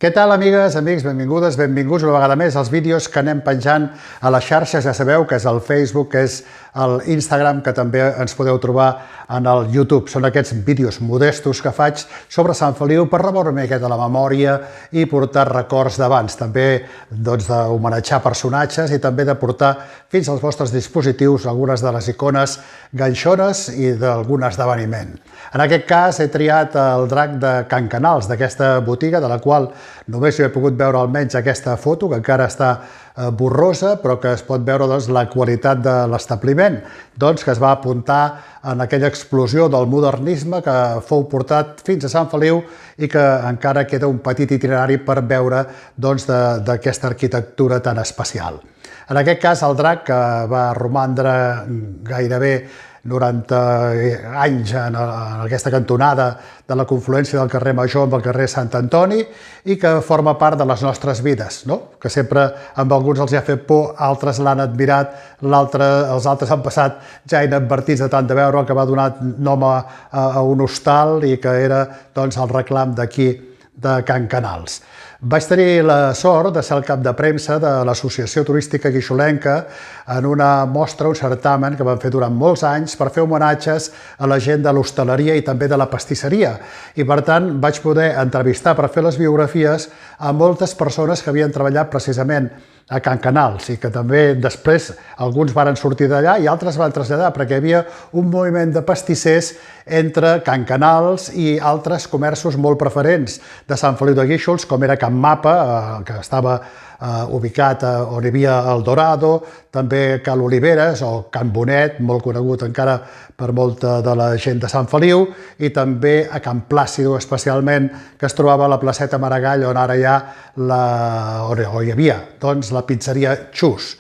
Què tal, amigues, amics? Benvingudes, benvinguts una vegada més als vídeos que anem penjant a les xarxes. Ja sabeu que és el Facebook, que és l'Instagram, que també ens podeu trobar en el YouTube. Són aquests vídeos modestos que faig sobre Sant Feliu per remoure una miqueta la memòria i portar records d'abans. També d'homenatjar personatges i també de portar fins als vostres dispositius algunes de les icones ganxones i d'algun esdeveniment. En aquest cas he triat el drac de Can Canals, d'aquesta botiga, de la qual només jo he pogut veure almenys aquesta foto, que encara està borrosa, però que es pot veure la qualitat de l'establiment, que es va apuntar en aquella explosió del modernisme que fou portat fins a Sant Feliu i que encara queda un petit itinerari per veure d'aquesta arquitectura tan especial. En aquest cas, el drac, que va romandre gairebé 90 anys en aquesta cantonada de la confluència del carrer Major amb el carrer Sant Antoni i que forma part de les nostres vides, que sempre amb alguns els ha fet por, altres l'han admirat, els altres han passat ja inadvertits de tant de veure, que va donar nom a un hostal i que era el reclam d'aquí de Can Canals. Vaig tenir la sort de ser el cap de premsa de l'Associació Turística Guixolenca en una mostra, un certamen que van fer durant molts anys per fer homenatges a la gent de l'hostaleria i també de la pastisseria. I per tant vaig poder entrevistar per fer les biografies a moltes persones que havien treballat precisament a Can Canals i que també després alguns varen sortir d'allà i altres van traslladar perquè hi havia un moviment de pastissers entre Can Canals i altres comerços molt preferents de Sant Feliu de Guíxols, com era Can Mapa, que estava ubicat on hi havia el Dorado, també Cal Oliveres o Can Bonet, molt conegut encara per molta de la gent de Sant Feliu, i també a Can Plàcido, especialment, que es trobava a la placeta Maragall, on ara hi havia la pizzeria Xus.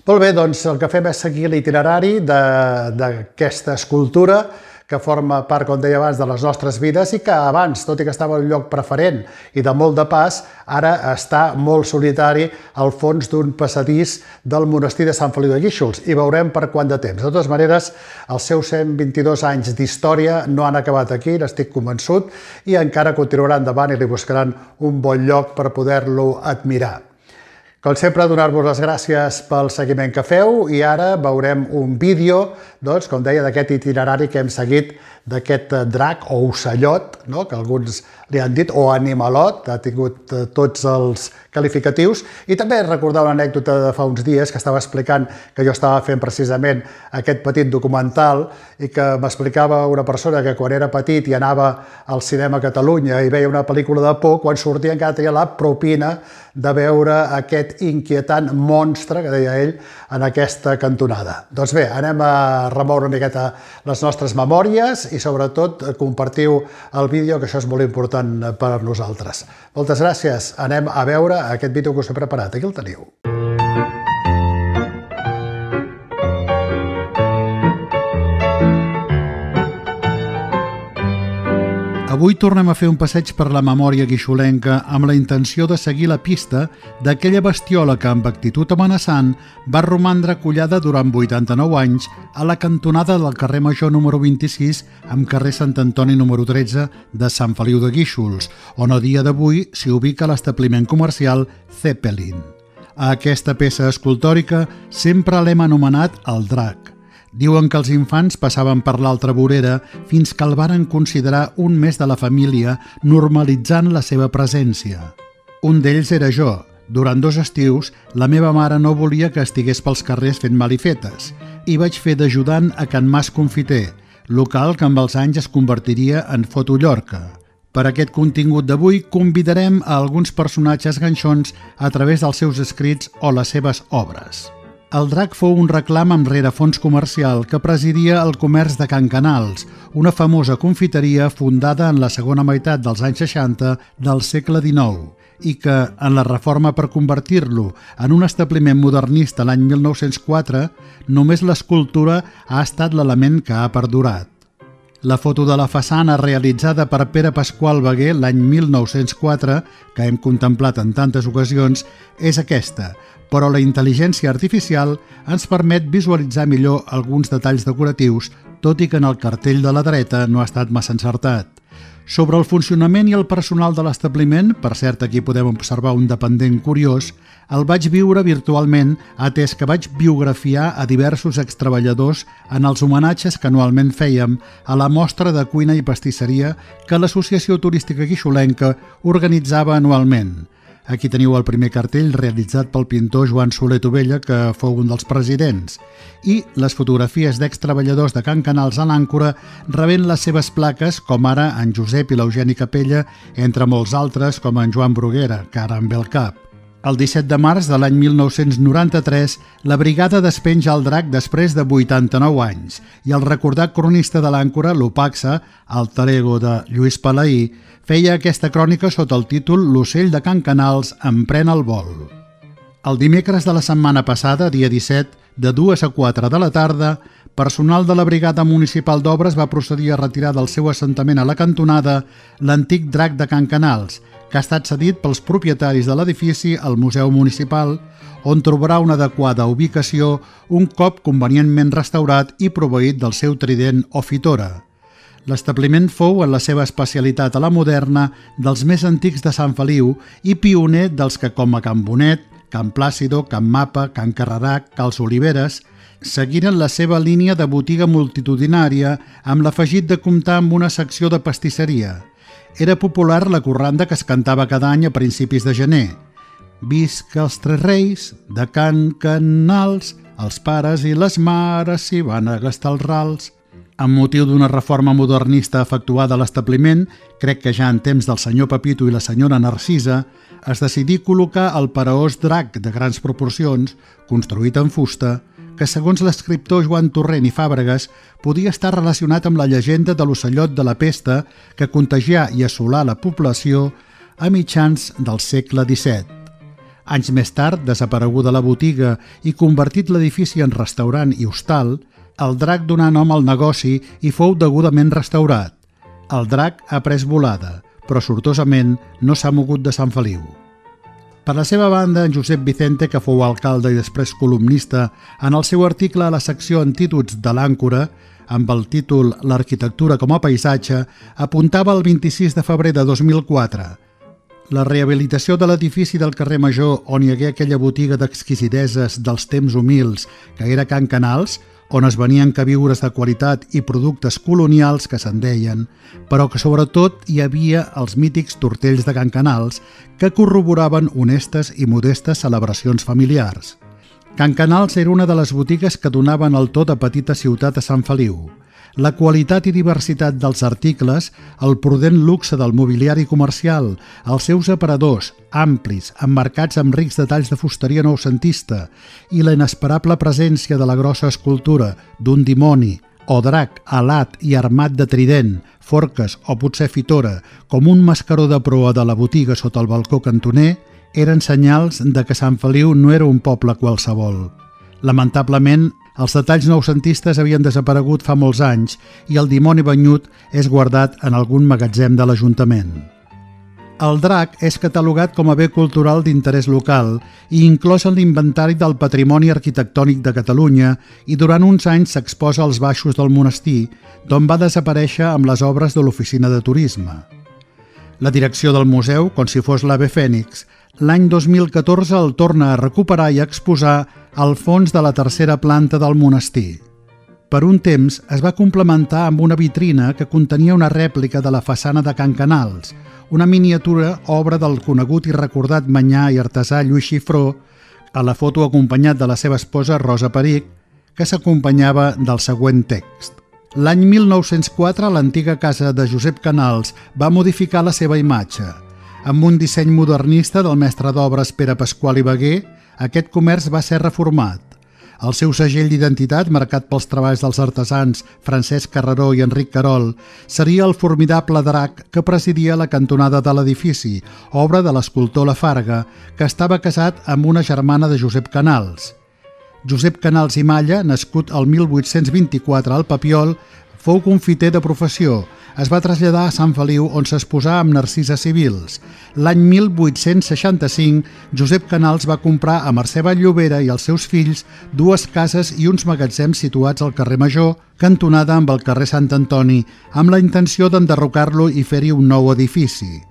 Molt bé, el que fem és seguir l'itinerari d'aquesta escultura que forma part, com deia abans, de les nostres vides i que abans, tot i que estava en un lloc preferent i de molt de pas, ara està molt solitari al fons d'un passadís del monestir de Sant Feliu de Guíxols i veurem per quant de temps. De totes maneres, els seus 122 anys d'història no han acabat aquí, n'estic convençut, i encara continuaran endavant i li buscaran un bon lloc per poder-lo admirar. Com sempre, donar-vos les gràcies pel seguiment que feu i ara veurem un vídeo, com deia, d'aquest itinerari que hem seguit d'aquest drac o ocellot, que alguns li han dit, o animalot, ha tingut tots els qualificatius. I també recordar una anècdota de fa uns dies que estava explicant que jo estava fent precisament aquest petit documental i que m'explicava una persona que quan era petit i anava al cinema a Catalunya i veia una pel·lícula de por, quan sortia encara tenia la propina de veure aquest inquietant monstre, que deia ell, en aquesta cantonada. Doncs bé, anem a remoure una miqueta les nostres memòries i sobretot compartiu el vídeo, que això és molt important per a nosaltres. Moltes gràcies. Anem a veure aquest vídeo que us he preparat. Aquí el teniu. Avui tornem a fer un passeig per la memòria guixolenca amb la intenció de seguir la pista d'aquella bestiola que, amb actitud amenaçant, va romandre collada durant 89 anys a la cantonada del carrer Major número 26 amb carrer Sant Antoni número 13 de Sant Feliu de Guíxols, on a dia d'avui s'hi ubica l'establiment comercial Zeppelin. A aquesta peça escultòrica sempre l'hem anomenat el drac. Diuen que els infants passaven per l'altra vorera fins que el varen considerar un més de la família, normalitzant la seva presència. Un d'ells era jo. Durant 2 estius, la meva mare no volia que estigués pels carrers fent malifetes i vaig fer d'ajudant a Can Mas Confiter, local que amb els anys es convertiria en Foto Llorca. Per aquest contingut d'avui convidarem a alguns personatges ganxons a través dels seus escrits o les seves obres. El drac fou un reclam amb rerefons comercial que presidia el comerç de Can Canals, una famosa confiteria fundada en la segona meitat dels anys 60 del segle XIX i que, en la reforma per convertir-lo en un establiment modernista l'any 1904, només l'escultura ha estat l'element que ha perdurat. La foto de la façana realitzada per Pere Pasqual Baguer l'any 1904, que hem contemplat en tantes ocasions, és aquesta, però la intel·ligència artificial ens permet visualitzar millor alguns detalls decoratius, tot i que en el cartell de la dreta no ha estat massa encertat. Sobre el funcionament i el personal de l'establiment, per cert, aquí podem observar un dependent curiós, el vaig viure virtualment, atès que vaig biografiar a diversos extreballadors en els homenatges que anualment fèiem a la mostra de cuina i pastisseria que l'Associació Turística Guixolenca organitzava anualment. Aquí teniu el primer cartell realitzat pel pintor Joan Soler Tovella, que fou un dels presidents, i les fotografies d'extreballadors de Can Canals a l'Àncora rebent les seves plaques, com ara en Josep i l'Eugeni Capella, entre molts altres com en Joan Bruguera, que ara em ve al cap. El 17 de març de l'any 1993, la brigada despenja el drac després de 89 anys i el recordat cronista de l'Àncora, l'Upaxa, alter ego de Lluís Palaí, feia aquesta crònica sota el títol «L'ocell de Can Canals emprèn el vol». El dimecres de la setmana passada, dia 17, de 2 a 4 de la tarda, personal de la Brigada Municipal d'Obres va procedir a retirar del seu assentament a la cantonada l'antic drac de Can Canals, que ha estat cedit pels propietaris de l'edifici al Museu Municipal, on trobarà una adequada ubicació un cop convenientment restaurat i proveït del seu trident o fitora. L'establiment fou, en la seva especialitat a la moderna, dels més antics de Sant Feliu i pioner dels que, com a Can Bonet, Can Plàcido, Can Mapa, Can Carrerac, Cals Oliveres, seguiren la seva línia de botiga multitudinària amb l'afegit de comptar amb una secció de pastisseria. Era popular la corranda que es cantava cada any a principis de gener. Visca els tres reis de Can Canals, els pares i les mares s'hi van a gastar els rals. Amb motiu d'una reforma modernista efectuada a l'establiment, crec que ja en temps del senyor Pepito i la senyora Narcisa, es decidí col·locar el paraós drac de grans proporcions, construït en fusta, que segons l'escriptor Joan Torrent i Fàbregas podia estar relacionat amb la llegenda de l'ocellot de la pesta que contagià i assolà la població a mitjans del segle XVII. Anys més tard, desapareguda la botiga i convertit l'edifici en restaurant i hostal, el drac donà nom al negoci i fou degudament restaurat. El drac ha pres volada, però sortosament no s'ha mogut de Sant Feliu. Per la seva banda, en Josep Vicente, que fou alcalde i després columnista, en el seu article a la secció Antídots de l'Àncora, amb el títol «L'arquitectura com a paisatge», apuntava el 26 de febrer de 2004. La rehabilitació de l'edifici del carrer Major, on hi hagué aquella botiga d'exquisideses dels temps humils, que era Can Canals, on es venien queviures de qualitat i productes colonials que se'n deien, però que sobretot hi havia els mítics tortells de Can Canals que corroboraven honestes i modestes celebracions familiars. Can Canals era una de les botigues que donaven el to de petita ciutat a Sant Feliu. La qualitat i diversitat dels articles, el prudent luxe del mobiliari comercial, els seus aparadors, amplis, emmarcats amb rics detalls de fusteria noucentista i la inesperable presència de la grossa escultura d'un dimoni o drac alat i armat de trident, forques o potser fitora, com un mascaró de proa de la botiga sota el balcó cantoner, eren senyals de que Sant Feliu no era un poble qualsevol. Lamentablement, els detalls noucentistes havien desaparegut fa molts anys i el dimoni banyut és guardat en algun magatzem de l'Ajuntament. El drac és catalogat com a bé cultural d'interès local i inclòs en l'inventari del Patrimoni Arquitectònic de Catalunya i durant uns anys s'exposa als baixos del monestir, d'on va desaparèixer amb les obres de l'Oficina de Turisme. La direcció del museu, com si fos l'Ave Fènix, l'any 2014 el torna a recuperar i a exposar al fons de la tercera planta del monestir. Per un temps es va complementar amb una vitrina que contenia una rèplica de la façana de Can Canals, una miniatura obra del conegut i recordat manyà i artesà Lluís Xifró, a la foto acompanyat de la seva esposa Rosa Peric, que s'acompanyava del següent text. L'any 1904 l'antiga casa de Josep Canals va modificar la seva imatge. Amb un disseny modernista del mestre d'obres Pere Pasqual i Baguer, aquest comerç va ser reformat. El seu segell d'identitat, marcat pels treballs dels artesans Francesc Carreró i Enric Carol, seria el formidable drac que presidia la cantonada de l'edifici, obra de l'escultor Lafarga, que estava casat amb una germana de Josep Canals. Josep Canals i Malla, nascut el 1824 al Papiol, Fou confiter de professió. Es va traslladar a Sant Feliu, on s'exposà amb narcises civils. L'any 1865, Josep Canals va comprar a Mercè Vall-llobera i als seus fills 2 cases i uns magatzems situats al carrer Major, cantonada amb el carrer Sant Antoni, amb la intenció d'enderrocar-lo i fer-hi un nou edifici.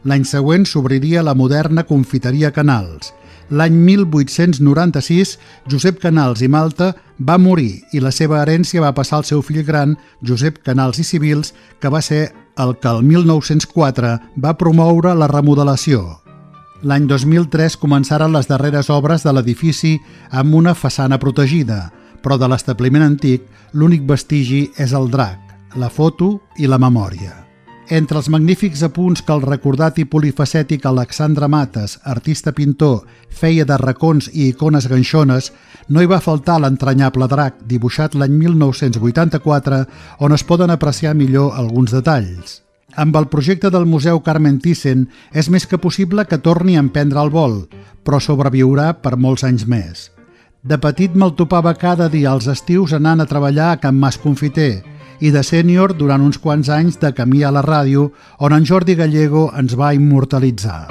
L'any següent s'obriria la moderna confiteria Canals. L'any 1896, Josep Canals i Malta va morir i la seva herència va passar al seu fill gran, Josep Canals i Civils, que va ser el que el 1904 va promoure la remodelació. L'any 2003 començaren les darreres obres de l'edifici amb una façana protegida, però de l'establiment antic l'únic vestigi és el drac, la foto i la memòria. Entre els magnífics apunts que el recordat i polifacètic Alexandre Mates, artista pintor, feia de racons i icones ganxones, no hi va faltar l'entranyable drac, dibuixat l'any 1984, on es poden apreciar millor alguns detalls. Amb el projecte del Museu Carmen Thyssen és més que possible que torni a emprendre el vol, però sobreviurà per molts anys més. De petit me'l topava cada dia als estius anant a treballar a Can Mas Confiter, i de sènior durant uns quants anys de camí a la ràdio, on en Jordi Gallego ens va immortalitzar.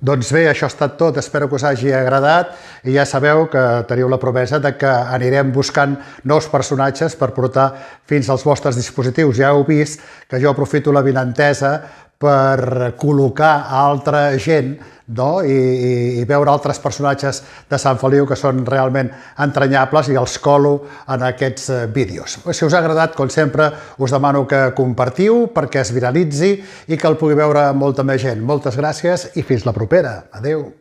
Doncs bé, això ha estat tot, espero que us hagi agradat i ja sabeu que teniu la promesa de que anirem buscant nous personatges per portar fins als vostres dispositius. Ja heu vist que jo aprofito la vinentesa per col·locar altra gent, no? I veure altres personatges de Sant Feliu que són realment entranyables i els colo en aquests vídeos. Si us ha agradat, com sempre, us demano que compartiu perquè es viralitzi i que el pugui veure molta més gent. Moltes gràcies i fins la propera. Adéu.